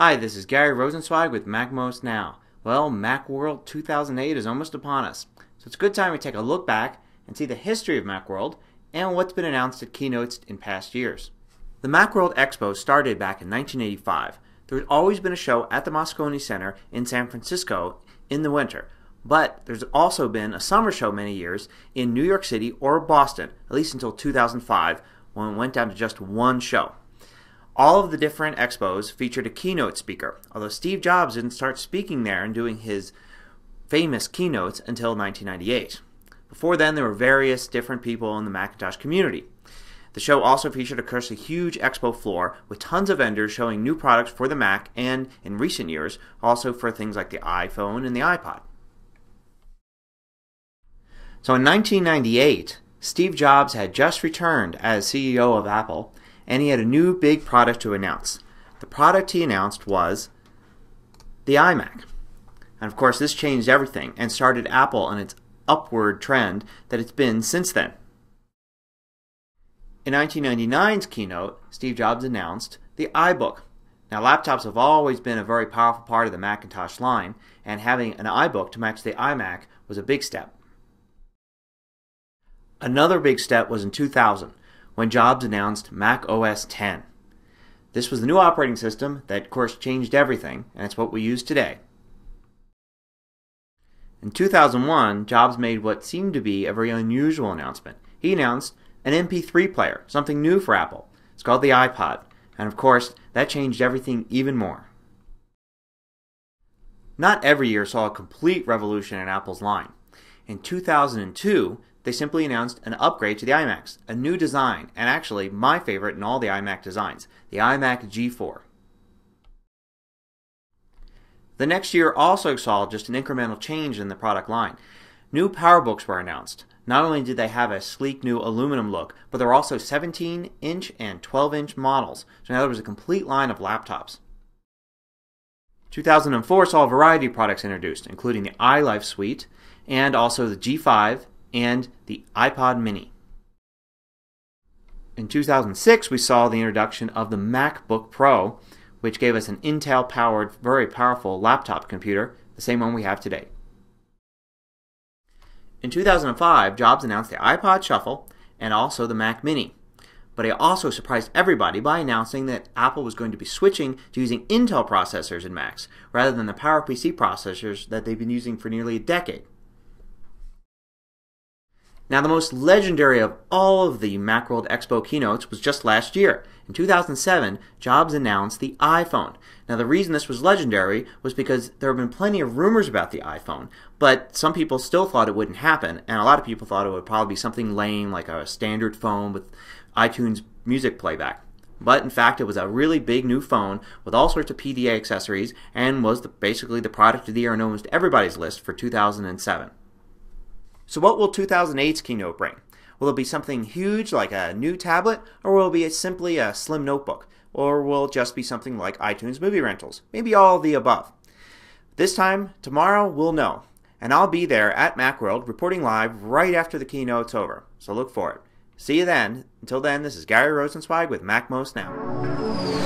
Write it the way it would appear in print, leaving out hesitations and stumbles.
Hi, this is Gary Rosenzweig with MacMost Now. Well, MacWorld 2008 is almost upon us, so it's a good time to take a look back and see the history of MacWorld and what's been announced at keynotes in past years. The MacWorld Expo started back in 1985. There has always been a show at the Moscone Center in San Francisco in the winter, but there's also been a summer show many years in New York City or Boston, at least until 2005 when it went down to just one show. All of the different expos featured a keynote speaker, although Steve Jobs didn't start speaking there and doing his famous keynotes until 1998. Before then, there were various different people in the Macintosh community. The show also featured, of course, a huge expo floor with tons of vendors showing new products for the Mac and, in recent years, also for things like the iPhone and the iPod. So in 1998, Steve Jobs had just returned as CEO of Apple, and he had a new big product to announce. The product he announced was the iMac. And of course, this changed everything and started Apple on its upward trend that it's been since then. In 1999's keynote, Steve Jobs announced the iBook. Now, laptops have always been a very powerful part of the Macintosh line, and having an iBook to match the iMac was a big step. Another big step was in 2000, when Jobs announced Mac OS X. This was the new operating system that, of course, changed everything, and it's what we use today. In 2001, Jobs made what seemed to be a very unusual announcement. He announced an MP3 player, something new for Apple. It's called the iPod, and of course, that changed everything even more. Not every year saw a complete revolution in Apple's line. In 2002, they simply announced an upgrade to the iMacs, a new design, and actually my favorite in all the iMac designs, the iMac G4. The next year also saw just an incremental change in the product line. New PowerBooks were announced. Not only did they have a sleek new aluminum look, but there were also 17-inch and 12-inch models, so now there was a complete line of laptops. 2004 saw a variety of products introduced, including the iLife suite, and also the G5, and the iPod mini. In 2006, we saw the introduction of the MacBook Pro, which gave us an Intel-powered, very powerful laptop computer, the same one we have today. In 2005, Jobs announced the iPod Shuffle and also the Mac Mini. But he also surprised everybody by announcing that Apple was going to be switching to using Intel processors in Macs, rather than the PowerPC processors that they've been using for nearly a decade. Now, the most legendary of all of the MacWorld Expo keynotes was just last year. In 2007, Jobs announced the iPhone. Now, the reason this was legendary was because there have been plenty of rumors about the iPhone, but some people still thought it wouldn't happen, and a lot of people thought it would probably be something lame like a standard phone with iTunes music playback. But in fact, it was a really big new phone with all sorts of PDA accessories and was basically the product of the year on almost everybody's list for 2007. So what will 2008's keynote bring? Will it be something huge like a new tablet, or will it be simply a slim notebook? Or will it just be something like iTunes movie rentals? Maybe all of the above. This time, tomorrow, we'll know. And I'll be there at MacWorld reporting live right after the keynote's over. So look for it. See you then. Until then, this is Gary Rosenzweig with MacMost Now.